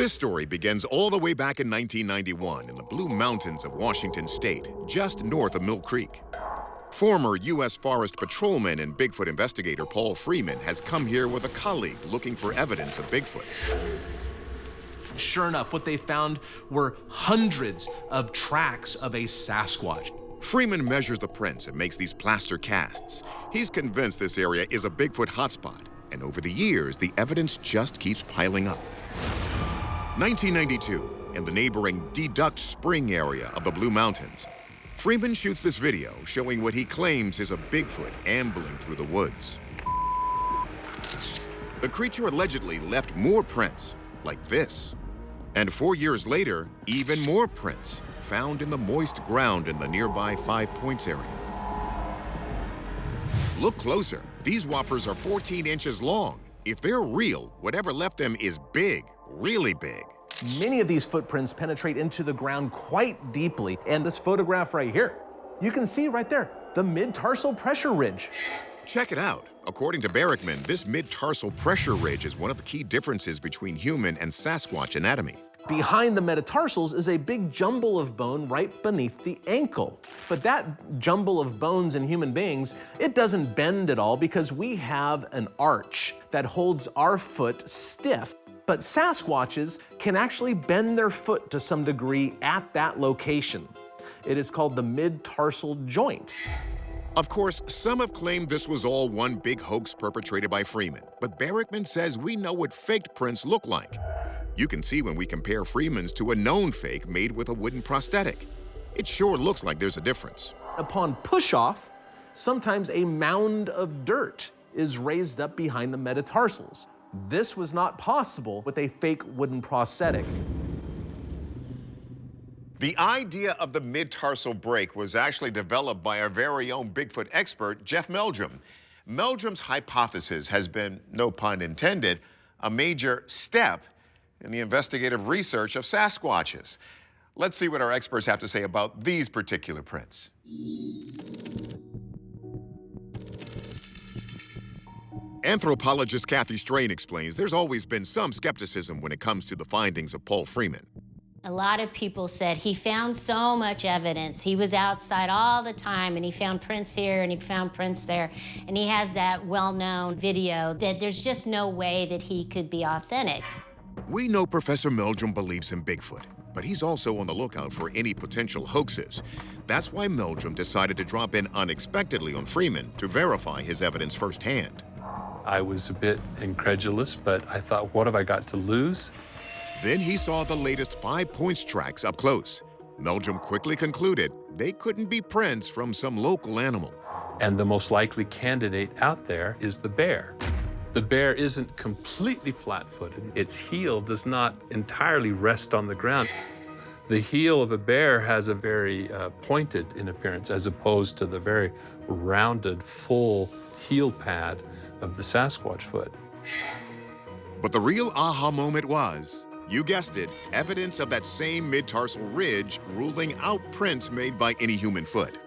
This story begins all the way back in 1991 in the Blue Mountains of Washington State, just north of Mill Creek. Former U.S. Forest Patrolman and Bigfoot investigator Paul Freeman has come here with a colleague looking for evidence of Bigfoot. Sure enough, what they found were hundreds of tracks of a Sasquatch. Freeman measures the prints and makes these plaster casts. He's convinced this area is a Bigfoot hotspot, and over the years, the evidence just keeps piling up. 1992, in the neighboring Deduct Spring area of the Blue Mountains, Freeman shoots this video showing what he claims is a Bigfoot ambling through the woods. The creature allegedly left more prints, like this. And 4 years later, even more prints found in the moist ground in the nearby 5 Points area. Look closer. These whoppers are 14 inches long. If they're real, whatever left them is big, really big. Many of these footprints penetrate into the ground quite deeply. And this photograph right here, you can see right there, the mid-tarsal pressure ridge. Check it out. According to Barrickman, this mid-tarsal pressure ridge is one of the key differences between human and Sasquatch anatomy. Behind the metatarsals is a big jumble of bone right beneath the ankle. But that jumble of bones in human beings, it doesn't bend at all because we have an arch that holds our foot stiff. But Sasquatches can actually bend their foot to some degree at that location. It is called the mid-tarsal joint. Of course, some have claimed this was all one big hoax perpetrated by Freeman, but Barrickman says we know what faked prints look like. You can see when we compare Freeman's to a known fake made with a wooden prosthetic. It sure looks like there's a difference. Upon push-off, sometimes a mound of dirt is raised up behind the metatarsals. This was not possible with a fake wooden prosthetic. The idea of the mid-tarsal break was actually developed by our very own Bigfoot expert, Jeff Meldrum. Meldrum's hypothesis has been, no pun intended, a major step in the investigative research of Sasquatches. Let's see what our experts have to say about these particular prints. Anthropologist Kathy Strain explains there's always been some skepticism when it comes to the findings of Paul Freeman. A lot of people said he found so much evidence. He was outside all the time, and he found prints here, and he found prints there. And he has that well-known video that there's just no way that he could be authentic. We know Professor Meldrum believes in Bigfoot, but he's also on the lookout for any potential hoaxes. That's why Meldrum decided to drop in unexpectedly on Freeman to verify his evidence firsthand. I was a bit incredulous, but I thought, what have I got to lose? Then he saw the latest 5 Points tracks up close. Meldrum quickly concluded they couldn't be prints from some local animal. And the most likely candidate out there is the bear. The bear isn't completely flat-footed. Its heel does not entirely rest on the ground. The heel of a bear has a very pointed in appearance as opposed to the very rounded, full heel pad of the Sasquatch foot. But the real aha moment was, you guessed it, evidence of that same mid-tarsal ridge ruling out prints made by any human foot.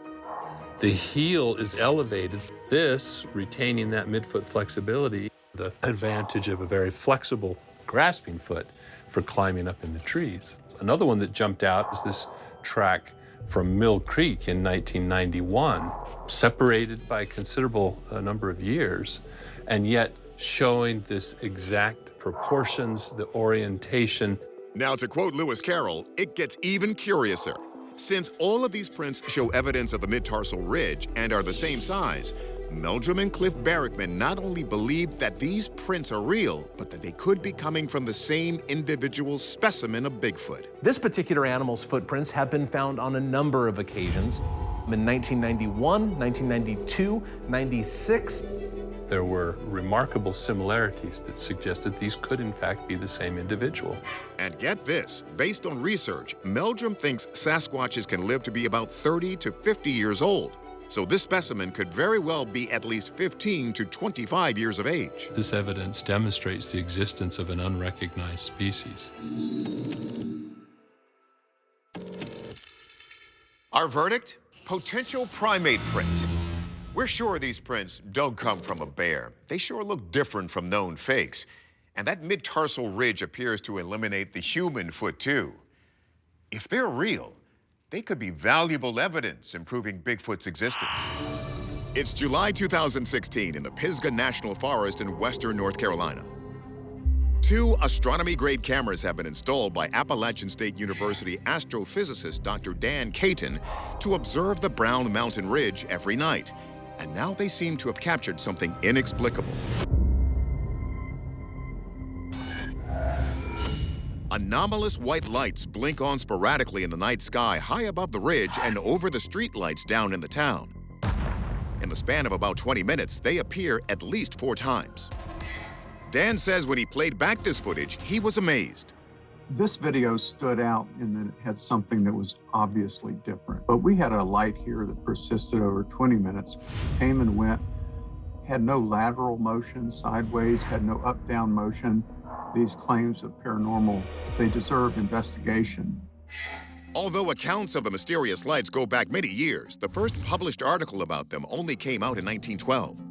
The heel is elevated, this retaining that midfoot flexibility, the advantage of a very flexible grasping foot for climbing up into trees. Another one that jumped out is this track from Mill Creek in 1991, separated by a considerable number of years, and yet showing this exact proportions, the orientation. Now, to quote Lewis Carroll, it gets even curiouser. Since all of these prints show evidence of the mid-tarsal ridge and are the same size, Meldrum and Cliff Barrickman not only believe that these prints are real, but that they could be coming from the same individual specimen of Bigfoot. This particular animal's footprints have been found on a number of occasions. In 1991, 1992, 96. There were remarkable similarities that suggested these could in fact be the same individual. And get this, based on research, Meldrum thinks Sasquatches can live to be about 30 to 50 years old. So this specimen could very well be at least 15 to 25 years of age. This evidence demonstrates the existence of an unrecognized species. Our verdict? Potential primate print. We're sure these prints don't come from a bear. They sure look different from known fakes. And that midtarsal ridge appears to eliminate the human foot, too. If they're real, they could be valuable evidence in proving Bigfoot's existence. It's July 2016 in the Pisgah National Forest in western North Carolina. 2 astronomy-grade cameras have been installed by Appalachian State University astrophysicist Dr. Dan Caton to observe the Brown Mountain Ridge every night. And now they seem to have captured something inexplicable. Anomalous white lights blink on sporadically in the night sky high above the ridge and over the street lights down in the town. In the span of about 20 minutes, they appear at least 4 times. Dan says when he played back this footage, he was amazed. This video stood out in that it had something that was obviously different. But we had a light here that persisted over 20 minutes, came and went, had no lateral motion, sideways, had no up-down motion. These claims of paranormal, they deserve investigation. Although accounts of the mysterious lights go back many years, the first published article about them only came out in 1912.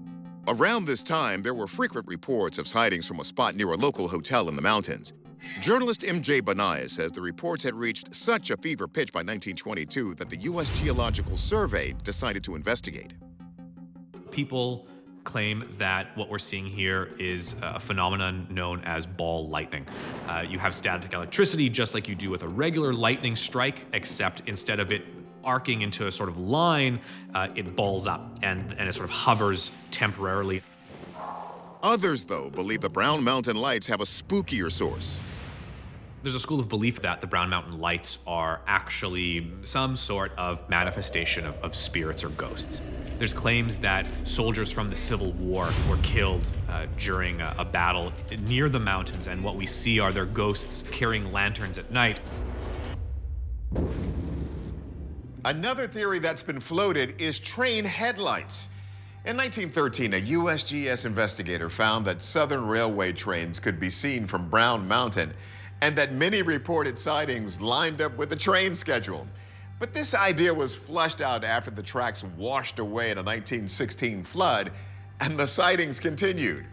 Around this time, there were frequent reports of sightings from a spot near a local hotel in the mountains. Journalist M.J. Benaya says the reports had reached such a fever pitch by 1922 that the U.S. Geological Survey decided to investigate. People claim that what we're seeing here is a phenomenon known as ball lightning. You have static electricity just like you do with a regular lightning strike, except instead of it arcing into a sort of line, it balls up and it sort of hovers temporarily. Others, though, believe the Brown Mountain lights have a spookier source. There's a school of belief that the Brown Mountain lights are actually some sort of manifestation of spirits or ghosts. There's claims that soldiers from the Civil War were killed during a battle near the mountains, and what we see are their ghosts carrying lanterns at night. Another theory that's been floated is train headlights. In 1913, a USGS investigator found that Southern Railway trains could be seen from Brown Mountain, and that many reported sightings lined up with the train schedule. But this idea was flushed out after the tracks washed away in a 1916 flood, and the sightings continued.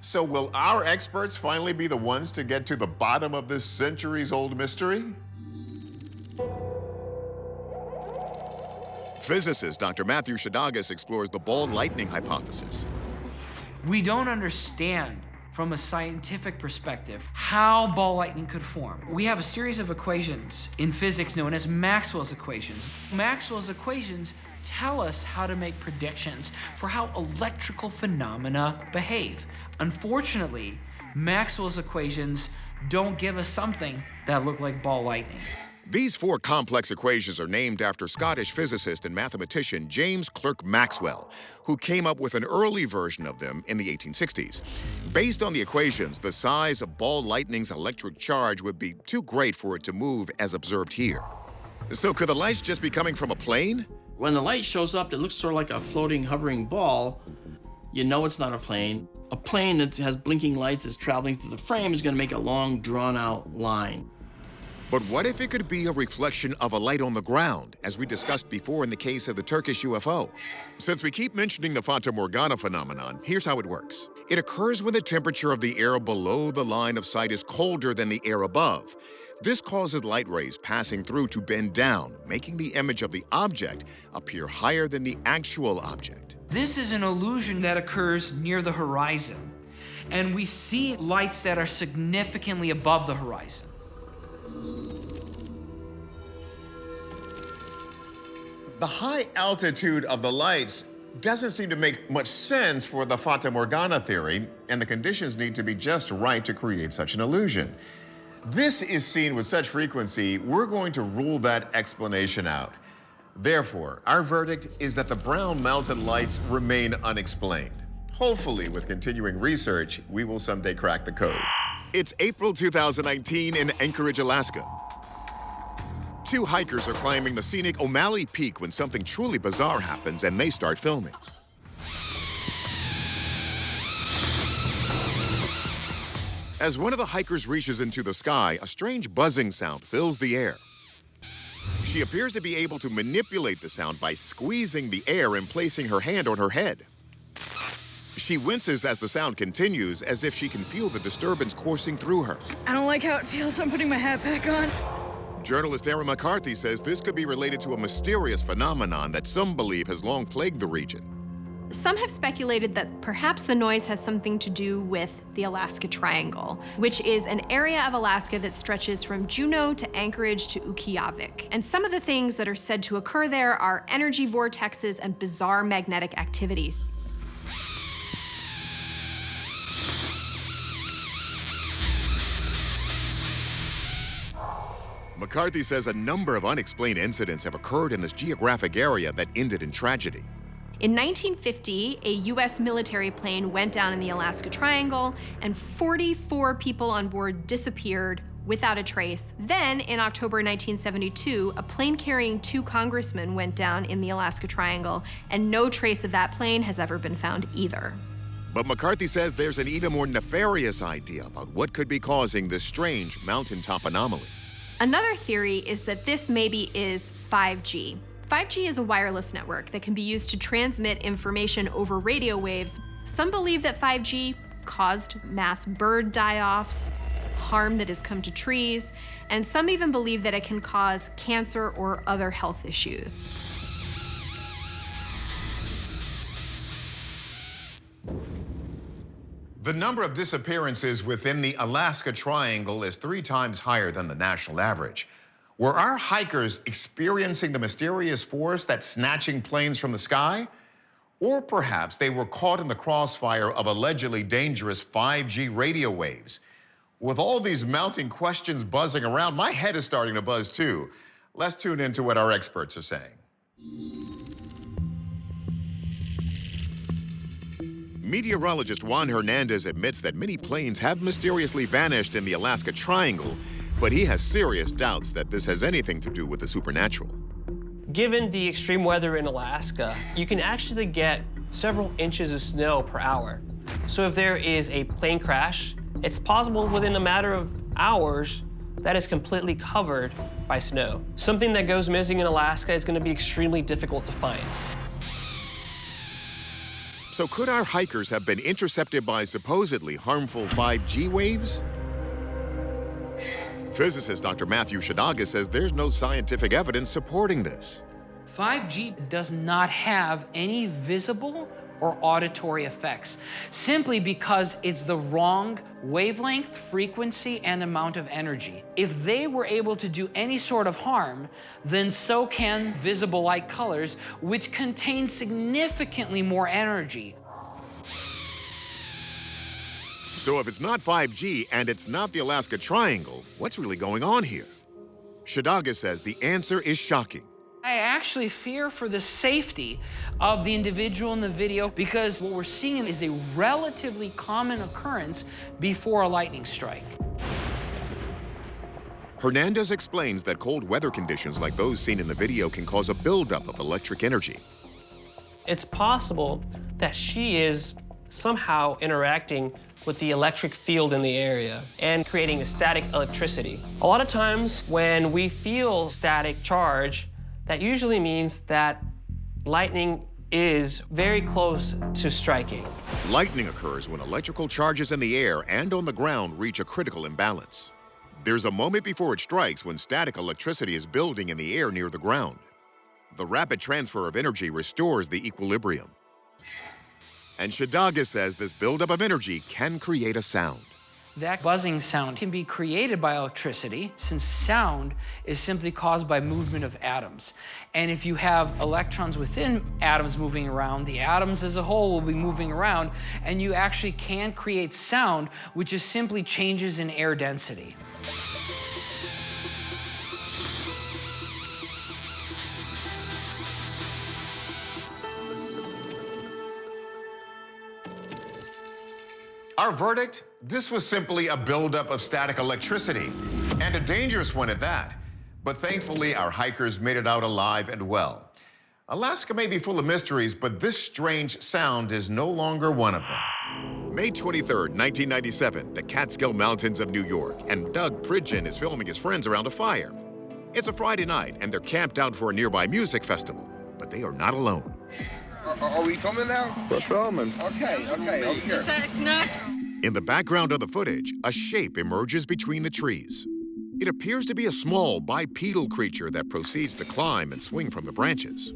So will our experts finally be the ones to get to the bottom of this centuries-old mystery? Physicist Dr. Matthew Shadagas explores the ball lightning hypothesis. We don't understand from a scientific perspective how ball lightning could form. We have a series of equations in physics known as Maxwell's equations. Maxwell's equations tell us how to make predictions for how electrical phenomena behave. Unfortunately, Maxwell's equations don't give us something that look like ball lightning. These 4 complex equations are named after Scottish physicist and mathematician James Clerk Maxwell, who came up with an early version of them in the 1860s. Based on the equations, the size of ball lightning's electric charge would be too great for it to move as observed here. So could the lights just be coming from a plane? When the light shows up, it looks sort of like a floating, hovering ball. You know it's not a plane. A plane that has blinking lights is traveling through the frame is going to make a long, drawn-out line. But what if it could be a reflection of a light on the ground, as we discussed before in the case of the Turkish UFO? Since we keep mentioning the Fata Morgana phenomenon, here's how it works. It occurs when the temperature of the air below the line of sight is colder than the air above. This causes light rays passing through to bend down, making the image of the object appear higher than the actual object. This is an illusion that occurs near the horizon, and we see lights that are significantly above the horizon. The high altitude of the lights doesn't seem to make much sense for the Fata Morgana theory, and the conditions need to be just right to create such an illusion. This is seen with such frequency, we're going to rule that explanation out. Therefore, our verdict is that the Brown Mountain lights remain unexplained. Hopefully, with continuing research, we will someday crack the code. It's April 2019 in Anchorage, Alaska. 2 hikers are climbing the scenic O'Malley Peak when something truly bizarre happens and they start filming. As one of the hikers reaches into the sky, a strange buzzing sound fills the air. She appears to be able to manipulate the sound by squeezing the air and placing her hand on her head. She winces as the sound continues, as if she can feel the disturbance coursing through her. I don't like how it feels. I'm putting my hat back on. Journalist Aaron McCarthy says this could be related to a mysterious phenomenon that some believe has long plagued the region. Some have speculated that perhaps the noise has something to do with the Alaska Triangle, which is an area of Alaska that stretches from Juneau to Anchorage to Ukqiavik. And some of the things that are said to occur there are energy vortexes and bizarre magnetic activities. McCarthy says a number of unexplained incidents have occurred in this geographic area that ended in tragedy. In 1950, a U.S. military plane went down in the Alaska Triangle, and 44 people on board disappeared without a trace. Then, in October 1972, a plane carrying 2 congressmen went down in the Alaska Triangle, and no trace of that plane has ever been found either. But McCarthy says there's an even more nefarious idea about what could be causing this strange mountaintop anomaly. Another theory is that this maybe is 5G. 5G is a wireless network that can be used to transmit information over radio waves. Some believe that 5G caused mass bird die-offs, harm that has come to trees, and some even believe that it can cause cancer or other health issues. The number of disappearances within the Alaska Triangle is 3 times higher than the national average. Were our hikers experiencing the mysterious force that's snatching planes from the sky? Or perhaps they were caught in the crossfire of allegedly dangerous 5G radio waves? With all these mounting questions buzzing around, my head is starting to buzz too. Let's tune into what our experts are saying. Meteorologist Juan Hernandez admits that many planes have mysteriously vanished in the Alaska Triangle, but he has serious doubts that this has anything to do with the supernatural. Given the extreme weather in Alaska, you can actually get several inches of snow per hour. So if there is a plane crash, it's possible within a matter of hours that is completely covered by snow. Something that goes missing in Alaska is going to be extremely difficult to find. So could our hikers have been intercepted by supposedly harmful 5G waves? Physicist Dr. Matthew Shadaga says there's no scientific evidence supporting this. 5G does not have any visible or auditory effects, simply because it's the wrong wavelength, frequency, and amount of energy. If they were able to do any sort of harm, then so can visible light colors, which contain significantly more energy. So if it's not 5G and it's not the Alaska Triangle, what's really going on here? Shadaga says the answer is shocking. I actually fear for the safety of the individual in the video, because what we're seeing is a relatively common occurrence before a lightning strike. Hernandez explains that cold weather conditions like those seen in the video can cause a buildup of electric energy. It's possible that she is somehow interacting with the electric field in the area and creating a static electricity. A lot of times when we feel static charge, that usually means that lightning is very close to striking. Lightning occurs when electrical charges in the air and on the ground reach a critical imbalance. There's a moment before it strikes when static electricity is building in the air near the ground. The rapid transfer of energy restores the equilibrium. And Shadaga says this buildup of energy can create a sound. That buzzing sound can be created by electricity, since sound is simply caused by movement of atoms. And if you have electrons within atoms moving around, the atoms as a whole will be moving around, and you actually can create sound, which is simply changes in air density. Our verdict? This was simply a buildup of static electricity, and a dangerous one at that. But thankfully, our hikers made it out alive and well. Alaska may be full of mysteries, but this strange sound is no longer one of them. May 23rd, 1997, the Catskill Mountains of New York, and Doug Pridgeon is filming his friends around a fire. It's a Friday night, and they're camped out for a nearby music festival, but they are not alone. Are we filming now? We're filming. Okay, over here. In the background of the footage, a shape emerges between the trees. It appears to be a small bipedal creature that proceeds to climb and swing from the branches.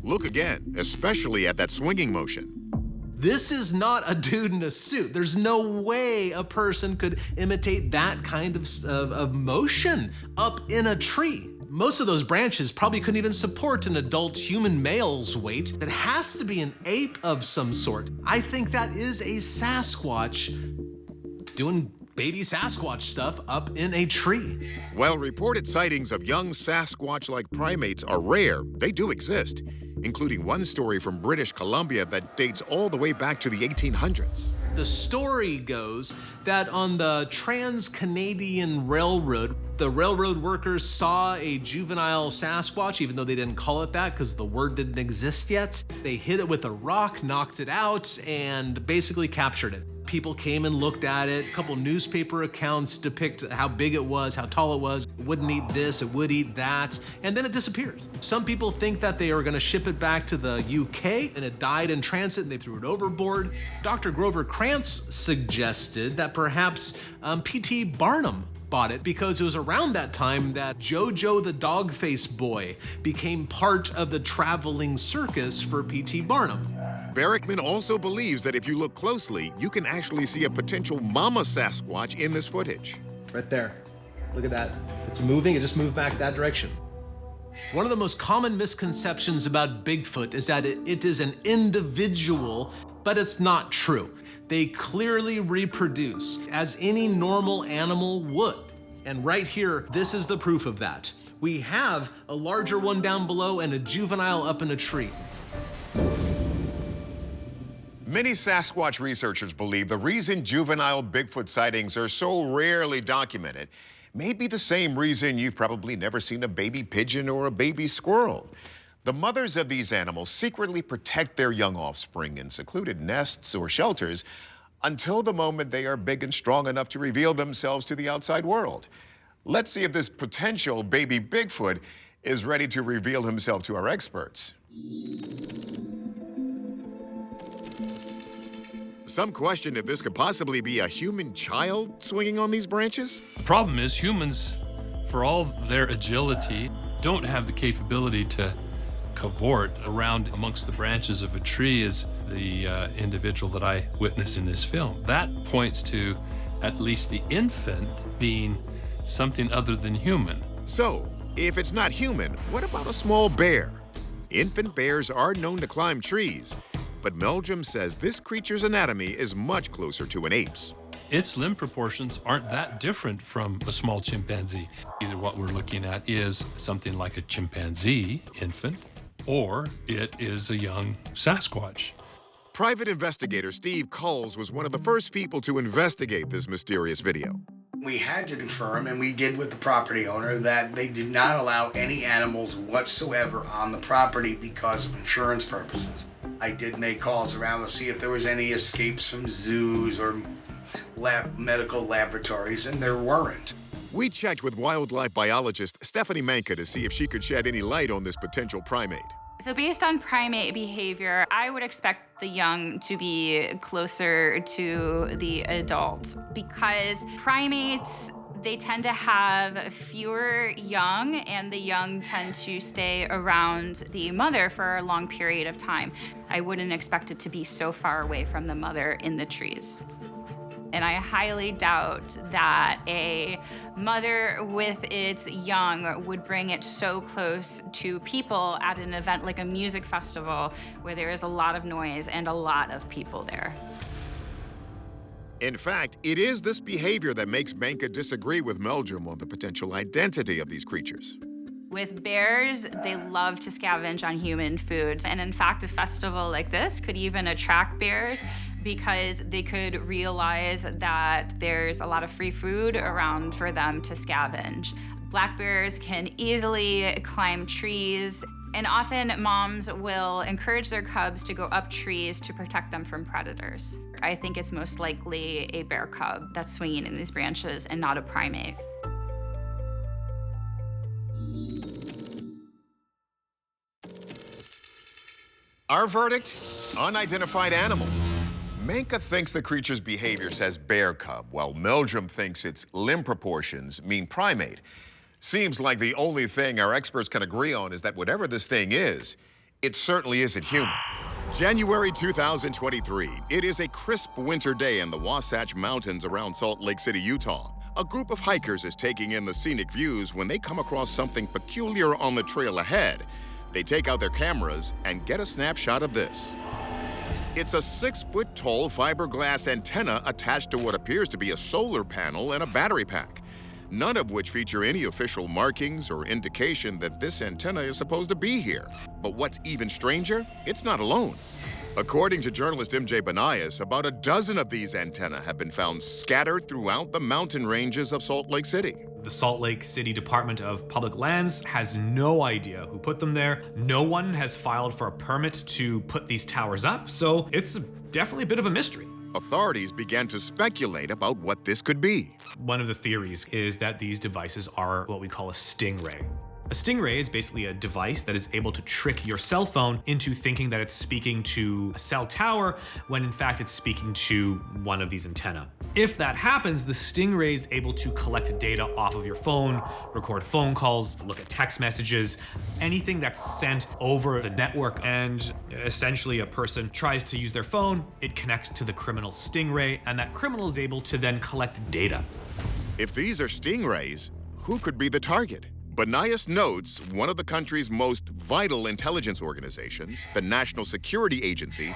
Look again, especially at that swinging motion. This is not a dude in a suit. There's no way a person could imitate that kind of motion up in a tree. Most of those branches probably couldn't even support an adult human male's weight. It has to be an ape of some sort. I think that is a Sasquatch doing baby Sasquatch stuff up in a tree. While reported sightings of young Sasquatch-like primates are rare, they do exist, including one story from British Columbia that dates all the way back to the 1800s. The story goes that on the Trans-Canadian Railroad, the railroad workers saw a juvenile Sasquatch, even though they didn't call it that because the word didn't exist yet. They hit it with a rock, knocked it out, and basically captured it. People came and looked at it. A couple newspaper accounts depict how big it was, how tall it was. It wouldn't eat this, it would eat that, and then it disappeared. Some people think that they are gonna ship it back to the UK and it died in transit and they threw it overboard. Dr. Grover Krantz suggested that perhaps P.T. Barnum bought it because it was around that time that Jojo the Dog-Faced Boy became part of the traveling circus for P.T. Barnum. Barrickman also believes that if you look closely, you can actually see a potential mama Sasquatch in this footage. Right there. Look at that. It's moving, it just moved back that direction. One of the most common misconceptions about Bigfoot is that it is an individual, but it's not true. They clearly reproduce as any normal animal would. And right here, this is the proof of that. We have a larger one down below and a juvenile up in a tree. Many Sasquatch researchers believe the reason juvenile Bigfoot sightings are so rarely documented may be the same reason you've probably never seen a baby pigeon or a baby squirrel. The mothers of these animals secretly protect their young offspring in secluded nests or shelters until the moment they are big and strong enough to reveal themselves to the outside world. Let's see if this potential baby Bigfoot is ready to reveal himself to our experts. Some question if this could possibly be a human child swinging on these branches. The problem is humans, for all their agility, don't have the capability to cavort around amongst the branches of a tree as the individual that I witnessed in this film. That points to at least the infant being something other than human. So, if it's not human, what about a small bear? Infant bears are known to climb trees, but Meldrum says this creature's anatomy is much closer to an ape's. Its limb proportions aren't that different from a small chimpanzee. Either what we're looking at is something like a chimpanzee infant, or it is a young Sasquatch. Private investigator Steve Culls was one of the first people to investigate this mysterious video. We had to confirm, and we did with the property owner, that they did not allow any animals whatsoever on the property because of insurance purposes. I did make calls around to see if there was any escapes from zoos or medical laboratories, and there weren't. We checked with wildlife biologist Stephanie Manka to see if she could shed any light on this potential primate. So based on primate behavior, I would expect the young to be closer to the adult because primates, they tend to have fewer young, and the young tend to stay around the mother for a long period of time. I wouldn't expect it to be so far away from the mother in the trees. And I highly doubt that a mother with its young would bring it so close to people at an event like a music festival where there is a lot of noise and a lot of people there. In fact, it is this behavior that makes Manka disagree with Meldrum on the potential identity of these creatures. With bears, they love to scavenge on human foods. And in fact, a festival like this could even attract bears because they could realize that there's a lot of free food around for them to scavenge. Black bears can easily climb trees, and often moms will encourage their cubs to go up trees to protect them from predators. I think it's most likely a bear cub that's swinging in these branches and not a primate. Our verdict? Unidentified animal. Menka thinks the creature's behavior says bear cub, while Meldrum thinks its limb proportions mean primate. Seems like the only thing our experts can agree on is that whatever this thing is, it certainly isn't human. January 2023. It is a crisp winter day in the Wasatch Mountains around Salt Lake City, Utah. A group of hikers is taking in the scenic views when they come across something peculiar on the trail ahead. They take out their cameras and get a snapshot of this. It's a 6-foot-tall fiberglass antenna attached to what appears to be a solar panel and a battery pack, none of which feature any official markings or indication that this antenna is supposed to be here. But what's even stranger, it's not alone. According to journalist MJ Banias, about a dozen of these antennae have been found scattered throughout the mountain ranges of Salt Lake City. The Salt Lake City Department of Public Lands has no idea who put them there. No one has filed for a permit to put these towers up, so it's definitely a bit of a mystery. Authorities began to speculate about what this could be. One of the theories is that these devices are what we call a stingray. A stingray is basically a device that is able to trick your cell phone into thinking that it's speaking to a cell tower when in fact it's speaking to one of these antennae. If that happens, the stingray is able to collect data off of your phone, record phone calls, look at text messages, anything that's sent over the network, and essentially a person tries to use their phone, it connects to the criminal stingray, and that criminal is able to then collect data. If these are stingrays, who could be the target? Banias notes one of the country's most vital intelligence organizations, the National Security Agency,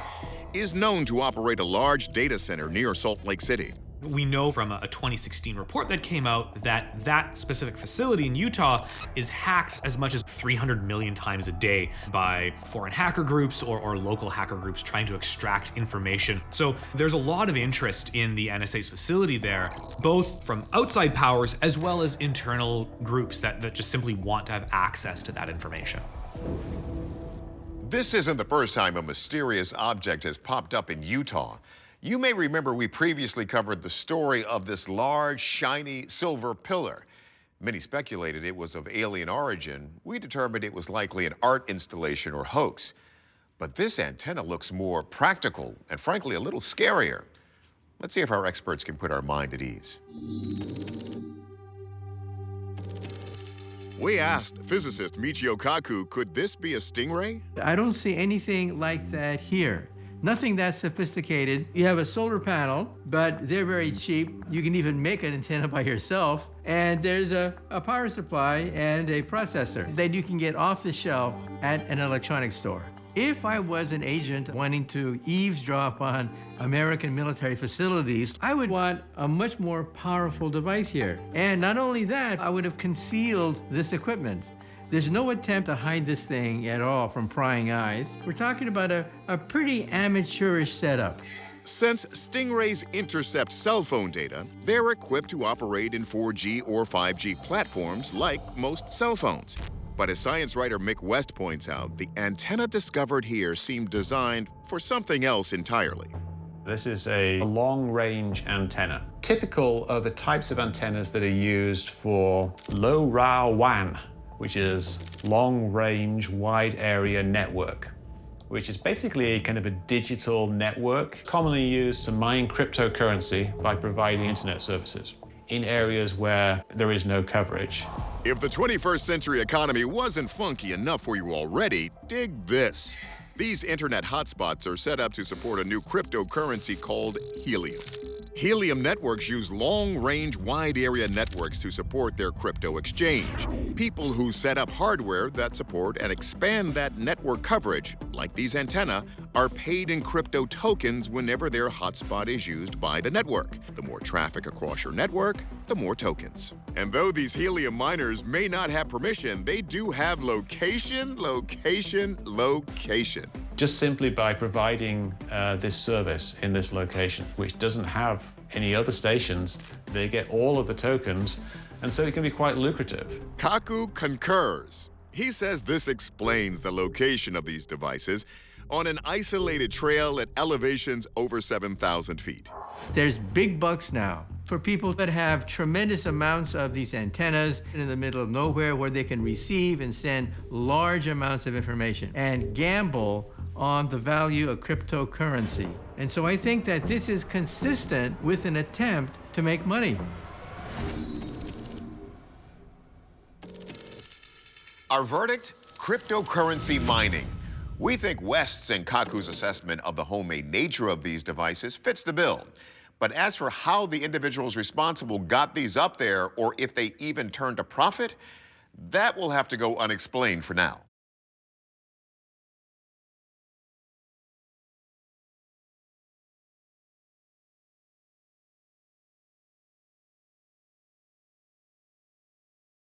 is known to operate a large data center near Salt Lake City. We know from a 2016 report that came out that that specific facility in Utah is hacked as much as 300 million times a day by foreign hacker groups or local hacker groups trying to extract information. So there's a lot of interest in the NSA's facility there, both from outside powers as well as internal groups that just simply want to have access to that information. This isn't the first time a mysterious object has popped up in Utah. You may remember we previously covered the story of this large, shiny silver pillar. Many speculated it was of alien origin. We determined it was likely an art installation or hoax. But this antenna looks more practical and frankly a little scarier. Let's see if our experts can put our mind at ease. We asked physicist Michio Kaku, could this be a stingray? I don't see anything like that here. Nothing that sophisticated. You have a solar panel, but they're very cheap. You can even make an antenna by yourself. And there's a power supply and a processor that you can get off the shelf at an electronics store. If I was an agent wanting to eavesdrop on American military facilities, I would want a much more powerful device here. And not only that, I would have concealed this equipment. There's no attempt to hide this thing at all from prying eyes. We're talking about a pretty amateurish setup. Since stingrays intercept cell phone data, they're equipped to operate in 4G or 5G platforms like most cell phones. But as science writer Mick West points out, the antenna discovered here seemed designed for something else entirely. This is a long-range antenna, typical of the types of antennas that are used for low-RAW WAN, which is long-range, wide-area network, which is basically a kind of a digital network commonly used to mine cryptocurrency by providing internet services in areas where there is no coverage. If the 21st century economy wasn't funky enough for you already, dig this. These internet hotspots are set up to support a new cryptocurrency called helium. Helium networks use long-range, wide-area networks to support their crypto exchange. People who set up hardware that support and expand that network coverage, like these antennae, are paid in crypto tokens whenever their hotspot is used by the network. The more traffic across your network, the more tokens. And though these helium miners may not have permission, they do have location. Just simply by providing this service in this location, which doesn't have any other stations, they get all of the tokens, and so it can be quite lucrative. Kaku concurs. He says this explains the location of these devices on an isolated trail at elevations over 7,000 feet. There's big bucks now for people that have tremendous amounts of these antennas in the middle of nowhere where they can receive and send large amounts of information and gamble on the value of cryptocurrency. And so I think that this is consistent with an attempt to make money. Our verdict? Cryptocurrency mining. We think West's and Kaku's assessment of the homemade nature of these devices fits the bill. But as for how the individuals responsible got these up there, or if they even turned a profit, that will have to go unexplained for now.